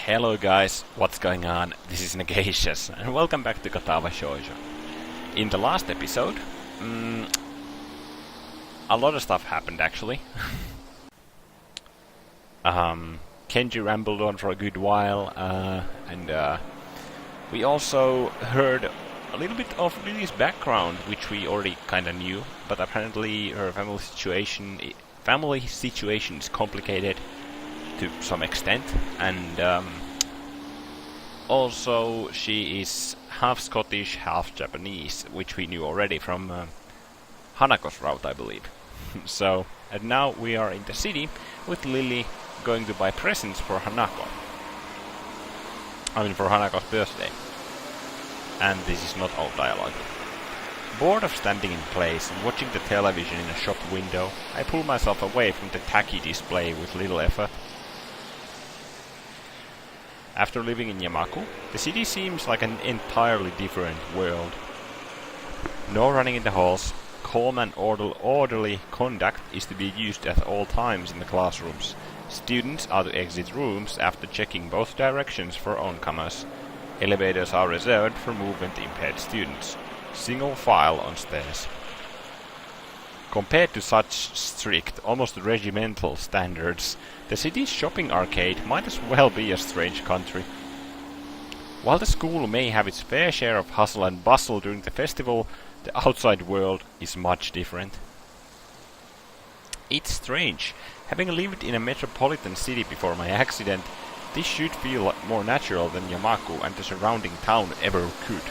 Hello guys, what's going on? This is Negacious, and welcome back to Katawa Shoujo. In the last episode, a lot of stuff happened actually. Kenji rambled on for a good while, and we also heard a little bit of Lily's background, which we already kinda knew, but apparently her family situation is complicated to some extent, and also she is half Scottish, half Japanese, which we knew already from Hanako's route, I believe. So, and now we are in the city with Lily going to buy presents for Hanako. I mean, for Hanako's birthday. And this is not all dialogue. Bored of standing in place and watching the television in a shop window, I pull myself away from the tacky display with little effort. After living in Yamaku, the city seems like an entirely different world. No running in the halls, calm and orderly conduct is to be used at all times in the classrooms. Students are to exit rooms after checking both directions for oncomers. Elevators are reserved for movement-impaired students. Single file on stairs. Compared to such strict, almost regimental standards, the city's shopping arcade might as well be a strange country. While the school may have its fair share of hustle and bustle during the festival, the outside world is much different. It's strange. Having lived in a metropolitan city before my accident, this should feel more natural than Yamaku and the surrounding town ever could.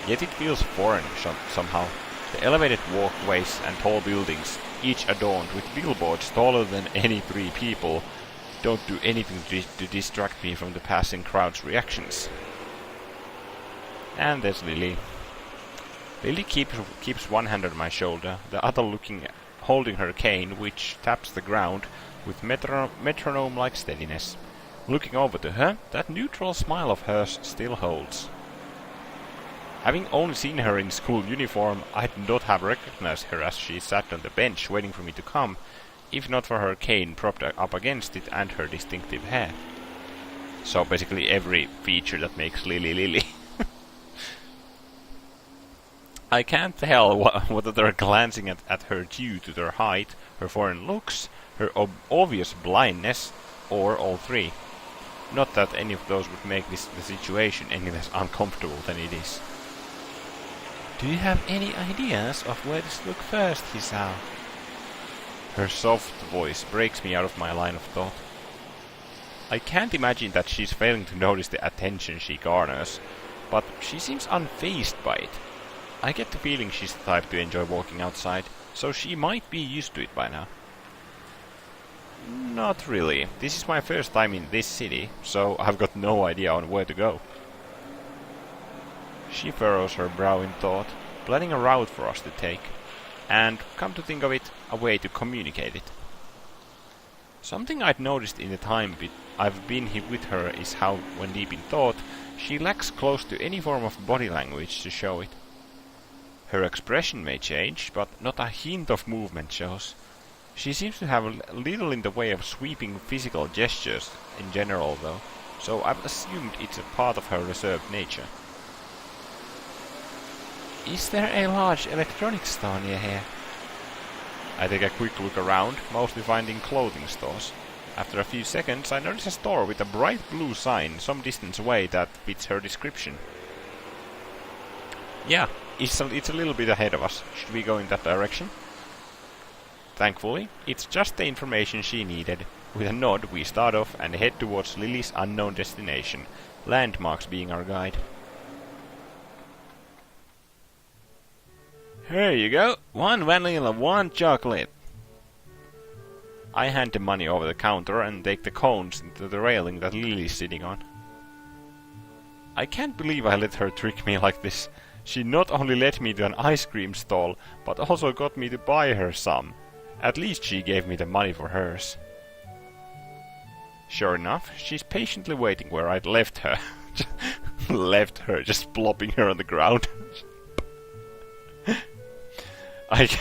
Yet it feels foreign somehow. The elevated walkways and tall buildings, each adorned with billboards taller than any three people, don't do anything to distract me from the passing crowd's reactions. And there's Lily. Lily keeps one hand on my shoulder, the other holding her cane, which taps the ground with metronome-like steadiness. Looking over to her, that neutral smile of hers still holds. Having only seen her in school uniform, I'd not have recognized her as she sat on the bench waiting for me to come, if not for her cane propped up against it and her distinctive hair. So basically every feature that makes Lily Lily. I can't tell whether they're glancing at her due to their height, her foreign looks, her obvious blindness, or all three. Not that any of those would make the situation any less uncomfortable than it is. Do you have any ideas of where to look first, Hisao? Her soft voice breaks me out of my line of thought. I can't imagine that she's failing to notice the attention she garners, but she seems unfazed by it. I get the feeling she's the type to enjoy walking outside, so she might be used to it by now. Not really. This is my first time in this city, so I've got no idea on where to go. She furrows her brow in thought, planning a route for us to take, and, come to think of it, a way to communicate it. Something I'd noticed in the time I've been with her is how, when deep in thought, she lacks close to any form of body language to show it. Her expression may change, but not a hint of movement shows. She seems to have little in the way of sweeping physical gestures in general, though, so I've assumed it's a part of her reserved nature. Is there a large electronics store near here? I take a quick look around, mostly finding clothing stores. After a few seconds, I notice a store with a bright blue sign some distance away that fits her description. Yeah, it's a little bit ahead of us. Should we go in that direction? Thankfully, it's just the information she needed. With a nod, we start off and head towards Lily's unknown destination, landmarks being our guide. Here you go, 1 vanilla, 1 chocolate. I hand the money over the counter and take the cones into the railing that Lily's sitting on. I can't believe I let her trick me like this. She not only led me to an ice cream stall, but also got me to buy her some. At least she gave me the money for hers. Sure enough, she's patiently waiting where I'd left her. Left her, just plopping her on the ground. Okay,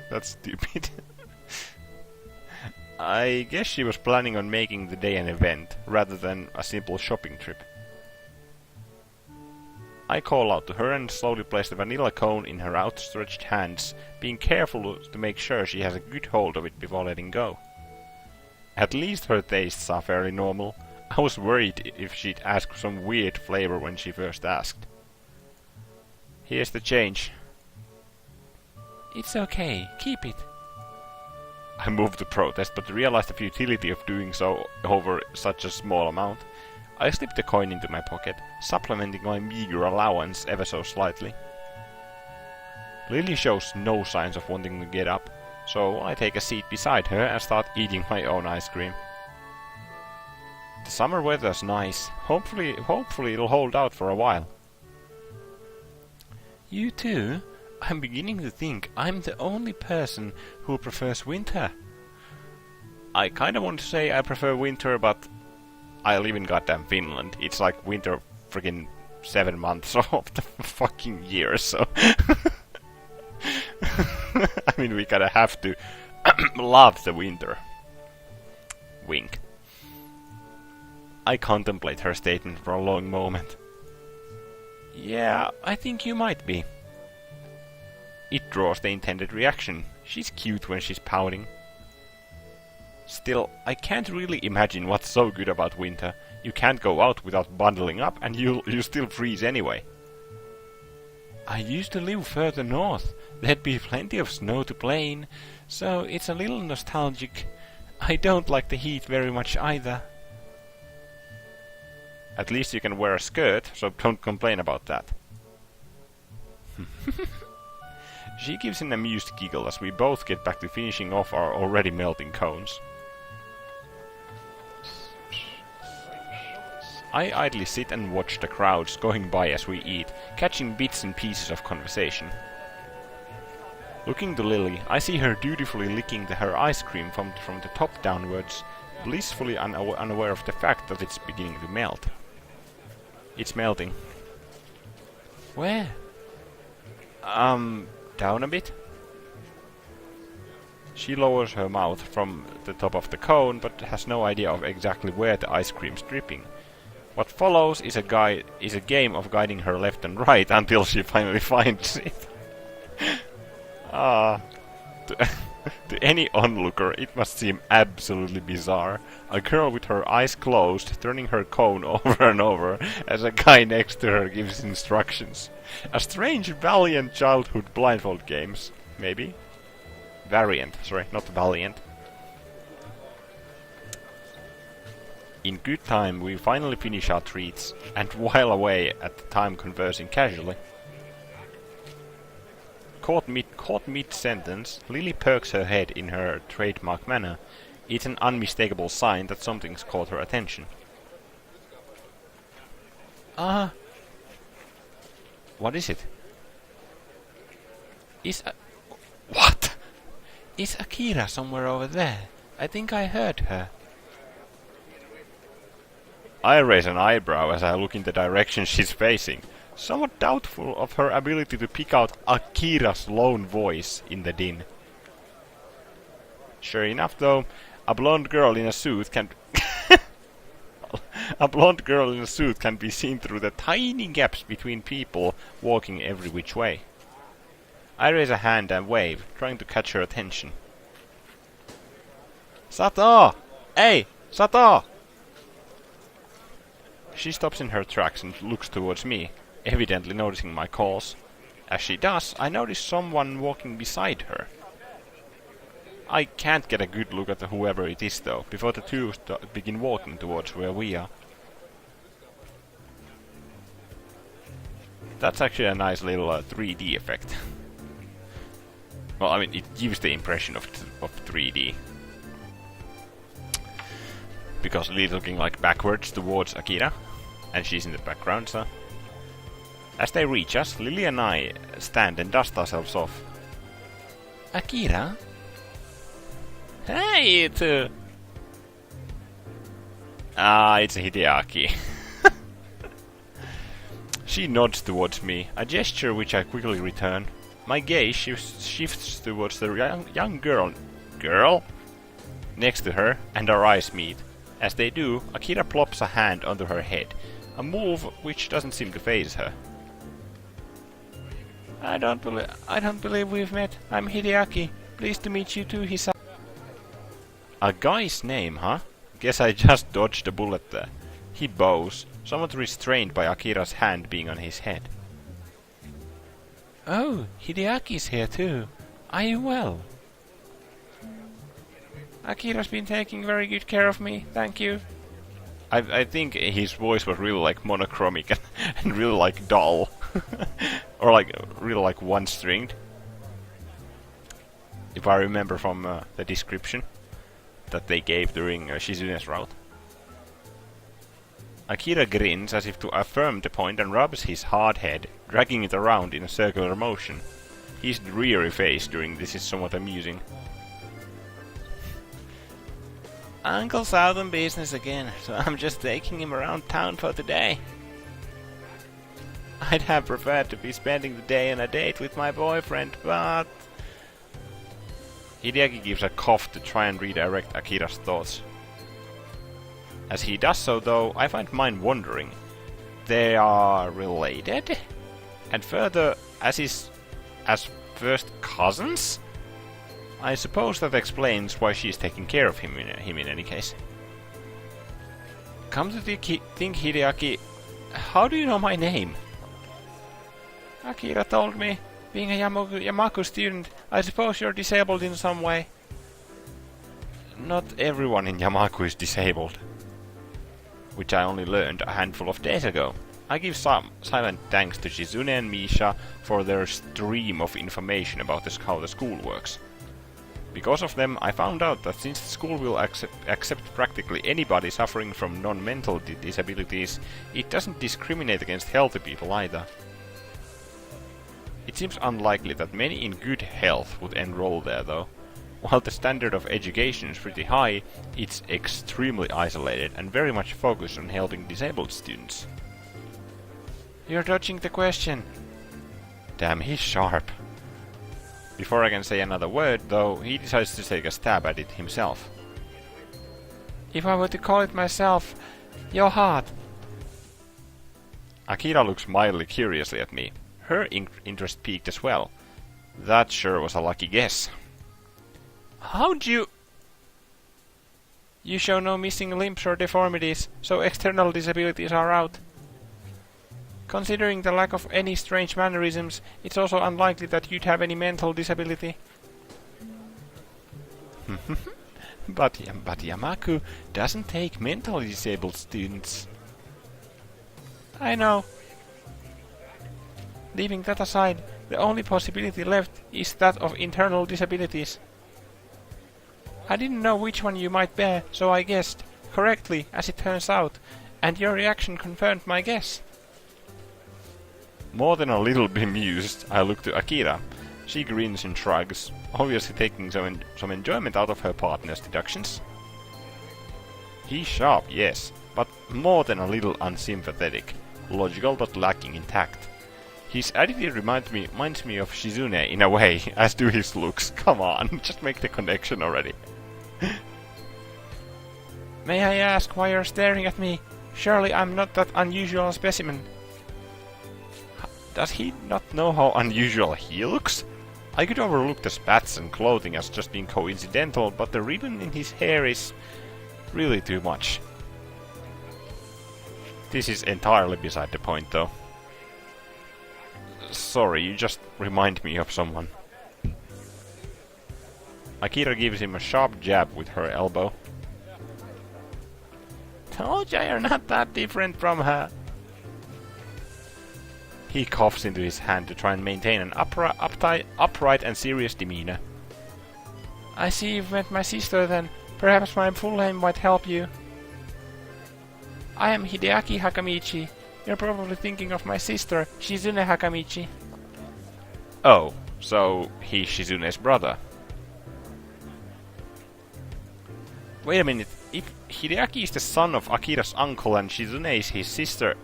that's stupid. I guess she was planning on making the day an event, rather than a simple shopping trip. I call out to her and slowly place the vanilla cone in her outstretched hands, being careful to make sure she has a good hold of it before letting go. At least her tastes are fairly normal. I was worried if she'd ask for some weird flavor when she first asked. Here's the change. It's okay, keep it. I moved to protest, but realized the futility of doing so over such a small amount. I slipped the coin into my pocket, supplementing my meager allowance ever so slightly. Lily shows no signs of wanting to get up, so I take a seat beside her and start eating my own ice cream. The summer weather's nice. Hopefully it'll hold out for a while. You too? I'm beginning to think I'm the only person who prefers winter. I kinda want to say I prefer winter, but I live in goddamn Finland. It's like winter friggin' 7 months of the fucking year, so... I mean, we kinda have to love the winter. Wink. I contemplate her statement for a long moment. Yeah, I think you might be. It draws the intended reaction. She's cute when she's pouting. Still, I can't really imagine what's so good about winter. You can't go out without bundling up and you still freeze anyway. I used to live further north. There'd be plenty of snow to play in, so it's a little nostalgic. I don't like the heat very much either. At least you can wear a skirt, so don't complain about that. She gives an amused giggle as we both get back to finishing off our already melting cones. I idly sit and watch the crowds going by as we eat, catching bits and pieces of conversation. Looking to Lily, I see her dutifully licking her ice cream from the top downwards, blissfully unaware of the fact that it's beginning to melt. It's melting. Where? Down a bit? She lowers her mouth from the top of the cone, but has no idea of exactly where the ice cream's dripping. What follows is a game of guiding her left and right until she finally finds it. To any onlooker, it must seem absolutely bizarre. A girl with her eyes closed, turning her cone over and over as a guy next to her gives instructions. A strange valiant childhood blindfold games, maybe? Variant, sorry, not valiant. In good time, we finally finish our treats, and while away at the time conversing casually. Caught mid-sentence, Lily perks her head in her trademark manner. It's an unmistakable sign that something's caught her attention. What is it? What? Is Akira somewhere over there? I think I heard her. I raise an eyebrow as I look in the direction she's facing, somewhat doubtful of her ability to pick out Akira's lone voice in the din. Sure enough, though, a blonde girl in a suit can be seen through the tiny gaps between people walking every which way. I raise a hand and wave, trying to catch her attention. Sato! Hey! Sato! She stops in her tracks and looks towards me, evidently noticing my calls. As she does, I notice someone walking beside her. I can't get a good look at whoever it is, though, before the two begin walking towards where we are. That's actually a nice little 3D effect. Well, I mean, it gives the impression of 3D. Because Lily's looking like backwards towards Akira, and she's in the background, so... As they reach us, Lily and I stand and dust ourselves off. Akira? Hey, you two! It's Hideaki. She nods towards me, a gesture which I quickly return. My gaze shifts towards the young girl. Girl? next to her, and our eyes meet. As they do, Akira plops a hand onto her head, a move which doesn't seem to faze her. I don't believe we've met. I'm Hideaki. Pleased to meet you too, Hisao. A guy's name, huh? Guess I just dodged a bullet there. He bows, somewhat restrained by Akira's hand being on his head. Oh, Hideaki's here too. Are you well? Akira's been taking very good care of me, thank you. I think his voice was really like monochromic and really like dull. Or like really like one-stringed. If I remember from the description that they gave during Shizune's route. Akira grins as if to affirm the point and rubs his hard head, dragging it around in a circular motion. His dreary face during this is somewhat amusing. Uncle's out on business again, so I'm just taking him around town for today. I'd have preferred to be spending the day on a date with my boyfriend, but... Hideaki gives a cough to try and redirect Akira's thoughts. As he does so, though, I find mine wandering. They are related? And further, as first cousins? I suppose that explains why she's taking care of him in any case. Come to think, Hideaki, how do you know my name? Akira told me. Being a Yamaku student, I suppose you're disabled in some way. Not everyone in Yamaku is disabled. Which I only learned a handful of days ago. I give some silent thanks to Shizune and Misha for their stream of information about how the school works. Because of them, I found out that since the school will accept practically anybody suffering from non-mental disabilities, it doesn't discriminate against healthy people either. It seems unlikely that many in good health would enroll there, though. While the standard of education is pretty high, it's extremely isolated and very much focused on helping disabled students. You're dodging the question. Damn, he's sharp. Before I can say another word, though, he decides to take a stab at it himself. If I were to call it myself, your heart. Akira looks mildly curiously at me. Her interest piqued as well. That sure was a lucky guess. How'd you... You show no missing limbs or deformities, so external disabilities are out. Considering the lack of any strange mannerisms, it's also unlikely that you'd have any mental disability. But Yamaku doesn't take mentally disabled students. I know. Leaving that aside, the only possibility left is that of internal disabilities. I didn't know which one you might bear, so I guessed, correctly as it turns out, and your reaction confirmed my guess. More than a little bemused, I look to Akira. She grins and shrugs, obviously taking some enjoyment out of her partner's deductions. He's sharp, yes, but more than a little unsympathetic, logical but lacking in tact. His attitude reminds me of Shizune in a way, as do his looks. Come on, just make the connection already. May I ask why you're staring at me? Surely I'm not that unusual specimen. Does he not know how unusual he looks? I could overlook the spats and clothing as just being coincidental, but the ribbon in his hair is really too much. This is entirely beside the point, though. Sorry, you just remind me of someone. Akira gives him a sharp jab with her elbow. Told ya you're not that different from her. He coughs into his hand to try and maintain an upright and serious demeanor. I see you've met my sister then. Perhaps my full name might help you. I am Hideaki Hakamichi. You're probably thinking of my sister, Shizune Hakamichi. Oh, so he's Shizune's brother. Wait a minute, if Hideaki is the son of Akira's uncle and Shizune is his sister,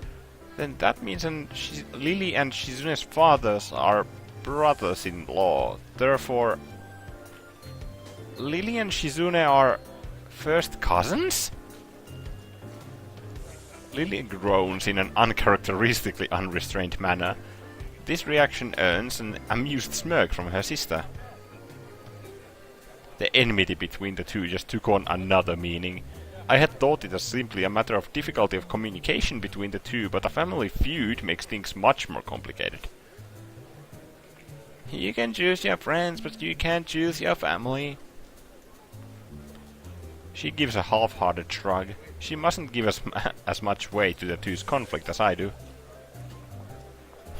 then that means Lily and Shizune's fathers are brothers-in-law. Therefore, Lily and Shizune are First cousins? Lily groans in an uncharacteristically unrestrained manner. This reaction earns an amused smirk from her sister. The enmity between the two just took on another meaning. I had thought it was simply a matter of difficulty of communication between the two, but a family feud makes things much more complicated. You can choose your friends, but you can't choose your family. She gives a half-hearted shrug. She mustn't give as much weight to the two's conflict as I do.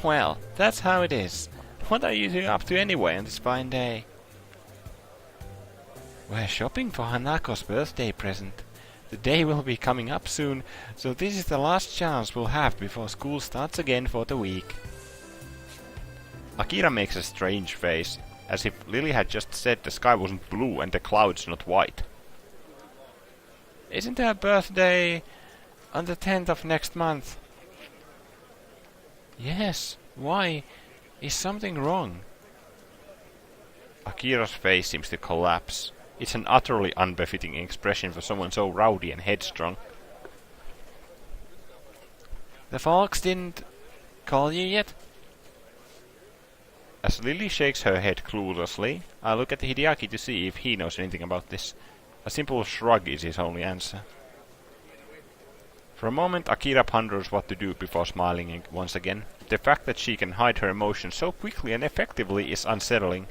Well, that's how it is. What are you two up to anyway on this fine day? We're shopping for Hanako's birthday present. The day will be coming up soon, so this is the last chance we'll have before school starts again for the week. Akira makes a strange face, as if Lily had just said the sky wasn't blue and the clouds not white. Isn't her birthday on the 10th of next month? Yes, why? Is something wrong? Akira's face seems to collapse. It's an utterly unbefitting expression for someone so rowdy and headstrong. The folks didn't call you yet? As Lily shakes her head cluelessly, I look at Hideaki to see if he knows anything about this. A simple shrug is his only answer. For a moment Akira ponders what to do before smiling once again. The fact that she can hide her emotions so quickly and effectively is unsettling.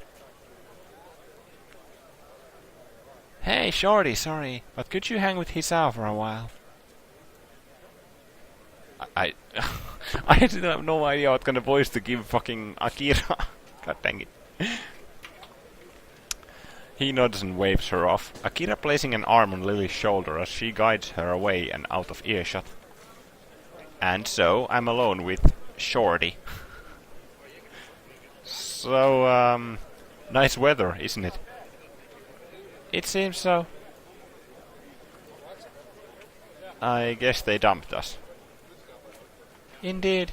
Hey, Shorty, sorry, but could you hang with Hisao for a while? I have no idea what kind of voice to give fucking Akira. God dang it. He nods and waves her off, Akira placing an arm on Lily's shoulder as she guides her away and out of earshot. And so, I'm alone with Shorty. So, nice weather, isn't it? It seems so. I guess they dumped us. Indeed.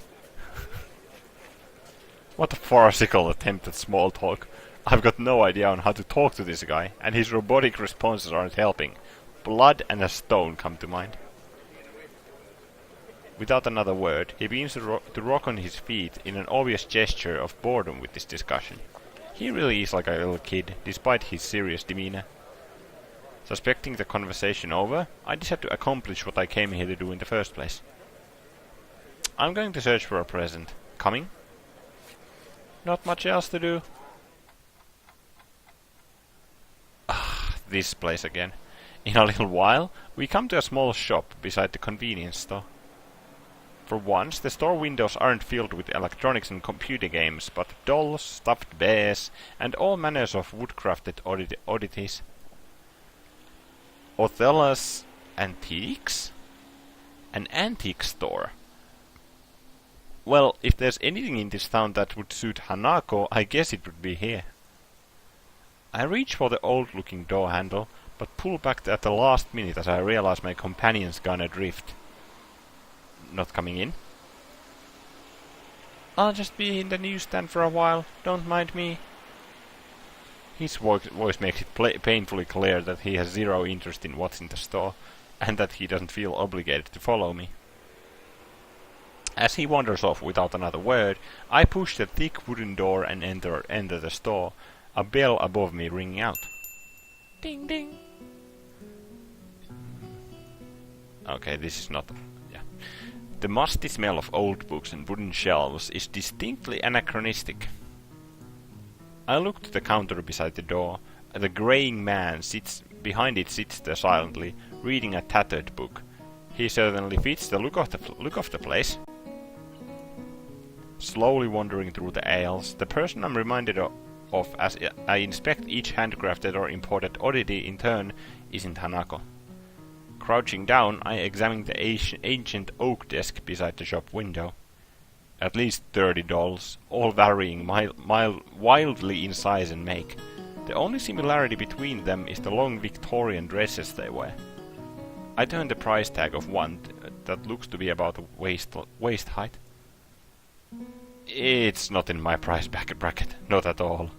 What a farcical attempt at small talk. I've got no idea on how to talk to this guy, and his robotic responses aren't helping. Blood and a stone come to mind. Without another word, he begins to rock on his feet in an obvious gesture of boredom with this discussion. He really is like a little kid, despite his serious demeanor. Suspecting the conversation over, I decide to accomplish what I came here to do in the first place. I'm going to search for a present. Coming? Not much else to do. This place again. In a little while, we come to a small shop beside the convenience store. For once, the store windows aren't filled with electronics and computer games, but dolls, stuffed bears, and all manners of woodcrafted oddities. Othello's Antiques? An antique store. Well, if there's anything in this town that would suit Hanako, I guess it would be here. I reach for the old-looking door handle, but pull back at the last minute as I realize my companion's gone adrift. Not coming in? I'll just be in the newsstand for a while, don't mind me. His voice makes it painfully clear that he has zero interest in what's in the store, and that he doesn't feel obligated to follow me. As he wanders off without another word, I push the thick wooden door and enter the store, a bell above me ringing out. Ding ding. Okay, this is not... yeah. The musty smell of old books and wooden shelves is distinctly anachronistic. I look to the counter beside the door. The graying man behind it sits there silently, reading a tattered book. He certainly fits the look of the place. Slowly wandering through the aisles, the person I'm reminded of as I inspect each handcrafted or imported oddity in turn isn't Hanako. Crouching down, I examine the ancient oak desk beside the shop window. At least 30 dolls, all varying wildly in size and make. The only similarity between them is the long Victorian dresses they wear. I turn the price tag of one that looks to be about waist height. It's not in my price bracket, not at all.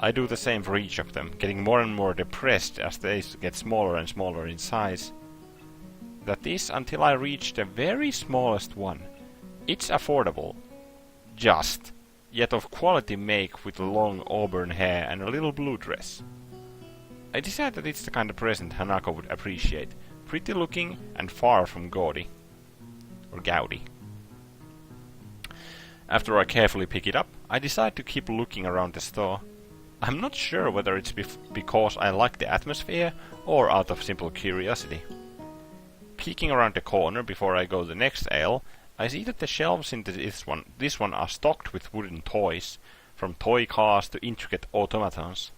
I do the same for each of them, getting more and more depressed as they get smaller and smaller in size. That is until I reach the very smallest one. It's affordable. Just. Yet of quality make with long auburn hair and a little blue dress. I decide that it's the kind of present Hanako would appreciate. Pretty looking and far from gaudy. Or gaudy. After I carefully pick it up, I decide to keep looking around the store. I'm not sure whether it's because I like the atmosphere or out of simple curiosity. Peeking around the corner before I go to the next aisle, I see that the shelves in this one are stocked with wooden toys, from toy cars to intricate automatons.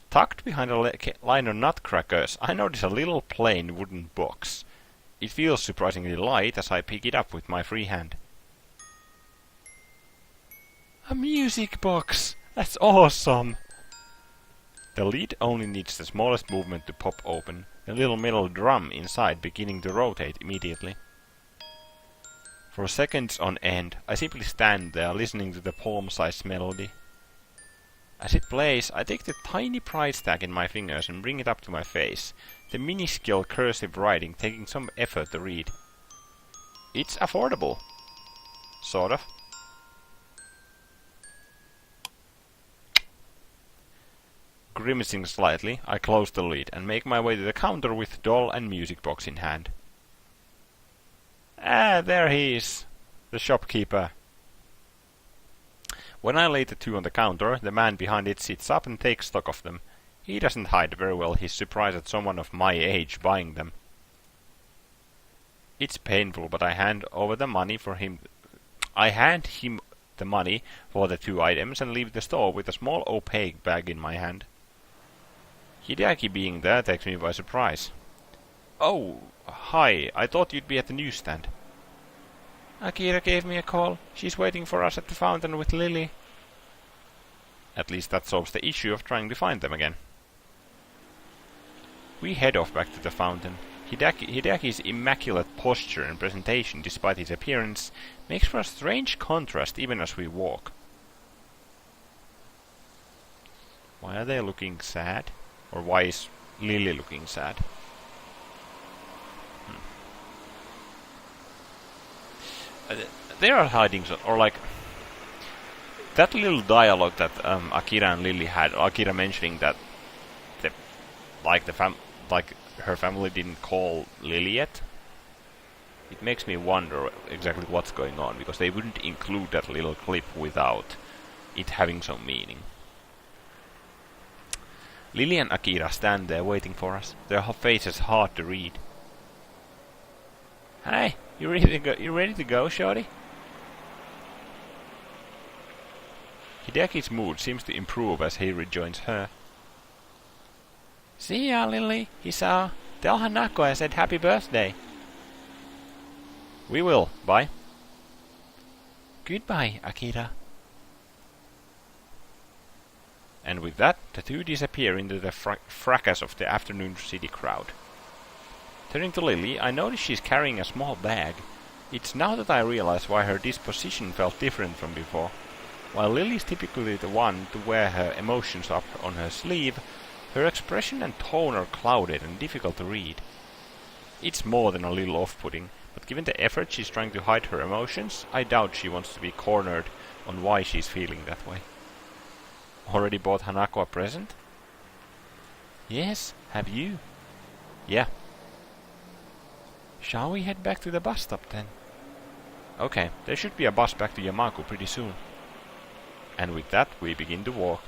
Tucked behind a line of nutcrackers, I notice a little plain wooden box. It feels surprisingly light as I pick it up with my free hand. A music box! That's awesome! The lid only needs the smallest movement to pop open, the little metal drum inside beginning to rotate immediately. For seconds on end, I simply stand there listening to the palm-sized melody. As it plays, I take the tiny price tag in my fingers and bring it up to my face, the minuscule cursive writing taking some effort to read. It's affordable. Sort of. Grimacing slightly, I close the lid and make my way to the counter with doll and music box in hand. Ah, there he is, the shopkeeper. When I lay the two on the counter, the man behind it sits up and takes stock of them. He doesn't hide very well his surprise at someone of my age buying them. It's painful, but I hand over the money for him. I hand him the money for the two items and leave the store with a small opaque bag in my hand. Hideaki being there takes me by surprise. Oh, hi, I thought you'd be at the newsstand. Akira gave me a call. She's waiting for us at the fountain with Lily. At least that solves the issue of trying to find them again. We head off back to the fountain. Hideaki's immaculate posture and presentation, despite his appearance, makes for a strange contrast even as we walk. Why are they looking sad? Or why is Lily looking sad? They are hiding, or like that little dialogue that Akira and Lily had. Akira mentioning that her family didn't call Lily yet. It makes me wonder exactly what's going on, because they wouldn't include that little clip without it having some meaning. Lily and Akira stand there waiting for us, their faces hard to read. Hey, you ready to go, shorty? Hideaki's mood seems to improve as he rejoins her. See ya, Lily, Hisao. Tell Hanako I said happy birthday. We will. Bye. Goodbye, Akira. And with that, the two disappear into the fracas of the afternoon city crowd. Turning to Lily, I notice she's carrying a small bag. It's now that I realize why her disposition felt different from before. While Lily's typically the one to wear her emotions up on her sleeve, her expression and tone are clouded and difficult to read. It's more than a little off-putting, but given the effort she's trying to hide her emotions, I doubt she wants to be cornered on why she's feeling that way. Already bought Hanako a present? Yes, have you? Yeah. Shall we head back to the bus stop then? Okay, there should be a bus back to Yamaku pretty soon. And with that, we begin to walk.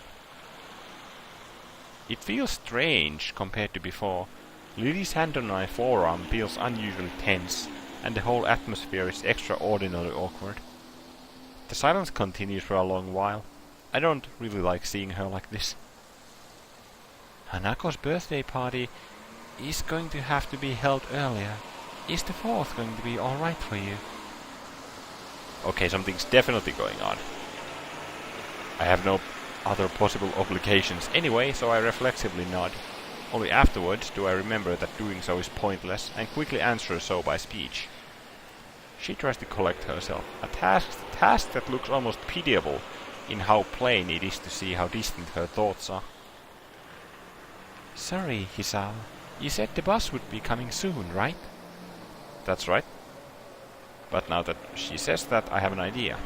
It feels strange compared to before. Lily's hand on my forearm feels unusually tense, and the whole atmosphere is extraordinarily awkward. The silence continues for a long while. I don't really like seeing her like this. Hanako's birthday party is going to have to be held earlier. Is the 4th going to be alright for you? Okay, something's definitely going on. I have no other possible obligations anyway, so I reflexively nod. Only afterwards do I remember that doing so is pointless, and quickly answer so by speech. She tries to collect herself, a task that looks almost pitiable, in how plain it is to see how distant her thoughts are. Sorry, Hisao. You said the bus would be coming soon, right? That's right. But now that she says that, I have an idea.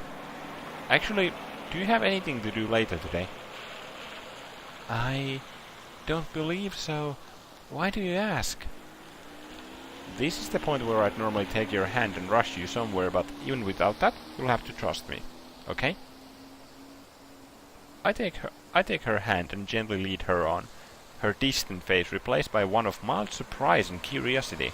Actually, do you have anything to do later today? I don't believe so. Why do you ask? This is the point where I'd normally take your hand and rush you somewhere, but even without that, you'll have to trust me. Okay? I take her hand and gently lead her on, her distant face replaced by one of mild surprise and curiosity.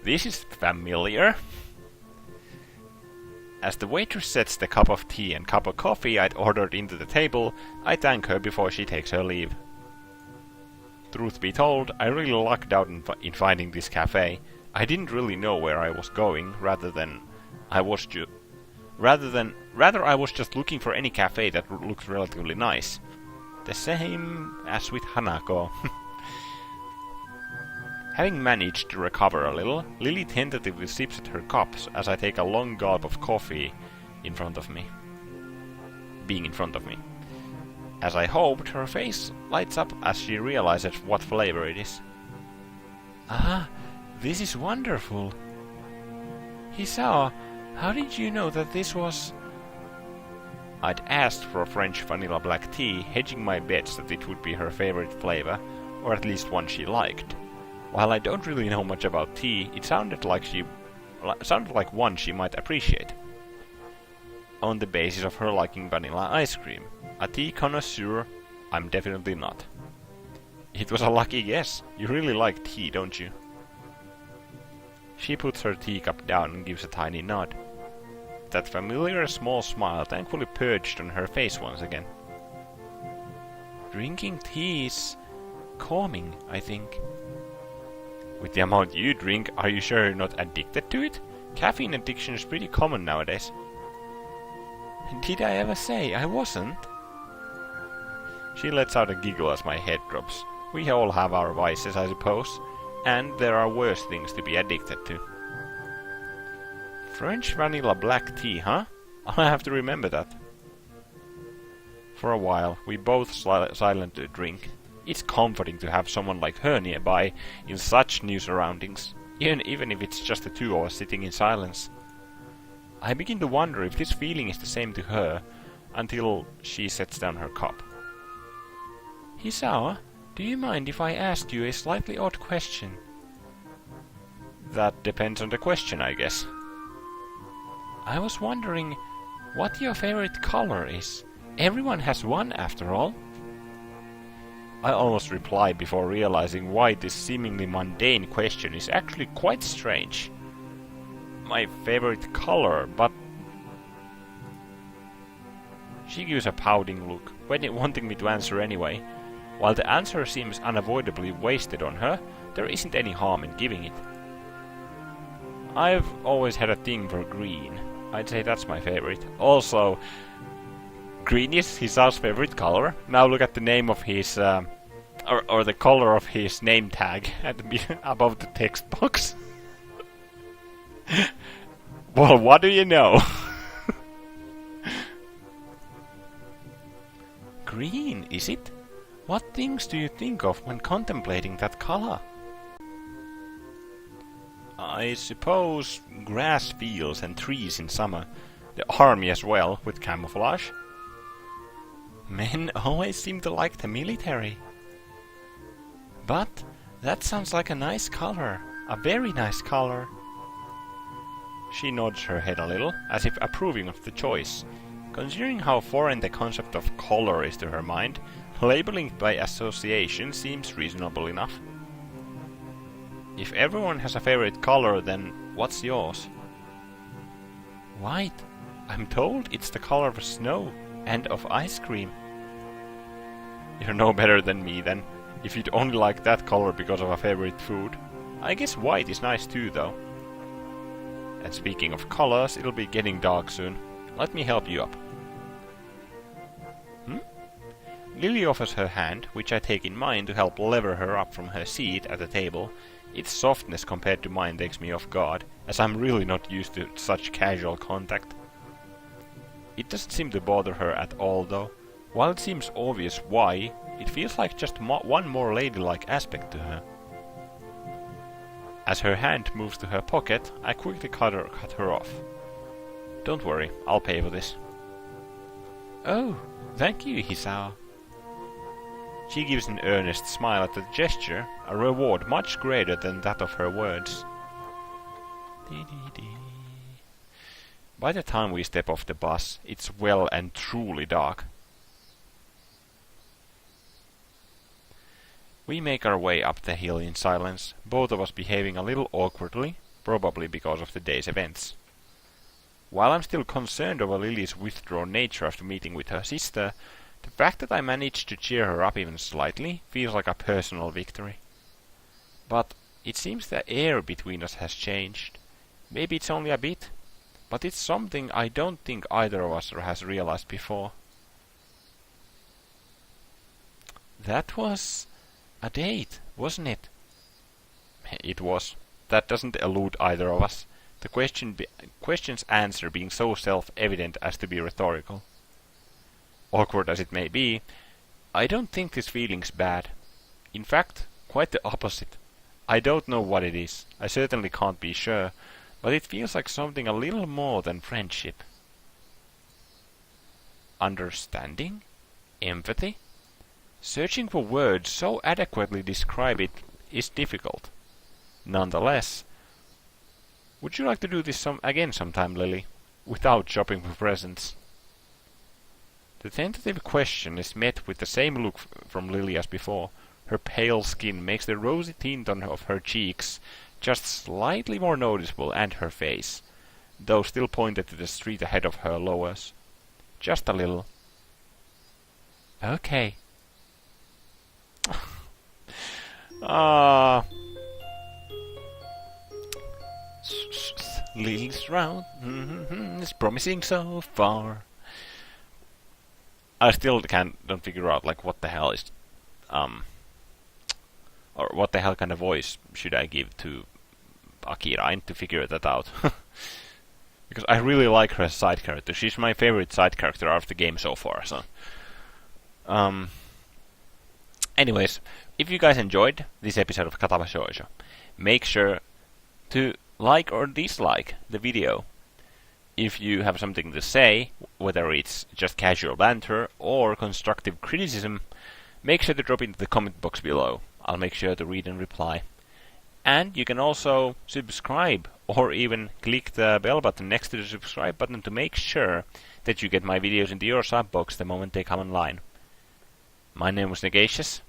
This is familiar. As the waitress sets the cup of tea and cup of coffee I'd ordered into the table, I thank her before she takes her leave. Truth be told, I really lucked out in finding this cafe. I didn't really know where I was going, rather I was just looking for any cafe that looked relatively nice. The same as with Hanako. Having managed to recover a little, Lily tentatively sips at her cups as I take a long gulp of coffee in front of me. As I hoped, her face lights up as she realizes what flavor it is. Ah, this is wonderful. Hisao, how did you know that this was... I'd asked for a French vanilla black tea, hedging my bets that it would be her favorite flavor, or at least one she liked. While I don't really know much about tea, it sounded like one she might appreciate. On the basis of her liking vanilla ice cream. A tea connoisseur, I'm definitely not. It was a lucky guess. You really like tea, don't you? She puts her teacup down and gives a tiny nod. That familiar small smile thankfully perched on her face once again. Drinking tea is calming, I think. With the amount you drink, are you sure you're not addicted to it? Caffeine addiction is pretty common nowadays. Did I ever say I wasn't? She lets out a giggle as my head drops. We all have our vices, I suppose, and there are worse things to be addicted to. French vanilla black tea, huh? I'll have to remember that. For a while, we both silently drink. It's comforting to have someone like her nearby in such new surroundings, even if it's just the two of us sitting in silence. I begin to wonder if this feeling is the same to her, until she sets down her cup. Hisao, do you mind if I ask you a slightly odd question? That depends on the question, I guess. I was wondering what your favorite color is. Everyone has one, after all. I almost reply before realizing why this seemingly mundane question is actually quite strange. My favorite color, but... She gives a pouting look, wanting me to answer anyway. While the answer seems unavoidably wasted on her, there isn't any harm in giving it. I've always had a thing for green. I'd say that's my favorite. Also, green is Hisao's favorite color. Now look at the name of his, or the color of his name tag above the text box. Well, what do you know? Green, is it? What things do you think of when contemplating that color? I suppose grass fields and trees in summer. The army as well, with camouflage. Men always seem to like the military. But that sounds like a nice color. A very nice color. She nods her head a little, as if approving of the choice. Considering how foreign the concept of color is to her mind, labeling it by association seems reasonable enough. If everyone has a favorite color, then what's yours? White. I'm told it's the color of snow and of ice cream. You're no better than me then, if you'd only like that color because of a favorite food. I guess white is nice too, though. And speaking of colors, it'll be getting dark soon. Let me help you up. Lily offers her hand, which I take in mine to help lever her up from her seat at the table. Its softness compared to mine takes me off guard, as I'm really not used to such casual contact. It doesn't seem to bother her at all though. While it seems obvious why, it feels like just one more ladylike aspect to her. As her hand moves to her pocket, I quickly cut her off. Don't worry, I'll pay for this. Oh, thank you, Hisao. She gives an earnest smile at the gesture, a reward much greater than that of her words. By the time we step off the bus, it's well and truly dark. We make our way up the hill in silence, both of us behaving a little awkwardly, probably because of the day's events. While I'm still concerned over Lily's withdrawn nature after meeting with her sister, the fact that I managed to cheer her up even slightly feels like a personal victory. But it seems the air between us has changed. Maybe it's only a bit, but it's something I don't think either of us has realized before. That was a date, wasn't it? It was. That doesn't elude either of us, the question's answer being so self-evident as to be rhetorical. Awkward as it may be, I don't think this feeling's bad. In fact, quite the opposite. I don't know what it is, I certainly can't be sure, but it feels like something a little more than friendship. Understanding? Empathy? Searching for words so adequately describe it is difficult. Nonetheless, would you like to do this again sometime, Lily? Without shopping for presents? The tentative question is met with the same look from Lily as before. Her pale skin makes the rosy tint of her cheeks just slightly more noticeable, and her face, though still pointed to the street ahead of her, lowers. Just a little. Okay. Lily's round. It's promising so far. I still don't figure out like what the hell is or what the hell kind of voice should I give to Akira. I need to figure that out. Because I really like her as side character. She's my favorite side character of the game so far, so anyways, if you guys enjoyed this episode of Katawa Shoujo, make sure to like or dislike the video. If you have something to say, whether it's just casual banter or constructive criticism, make sure to drop it into the comment box below. I'll make sure to read and reply. And you can also subscribe or even click the bell button next to the subscribe button to make sure that you get my videos into your sub box the moment they come online. My name was Negacious,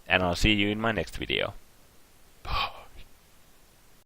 and I'll see you in my next video.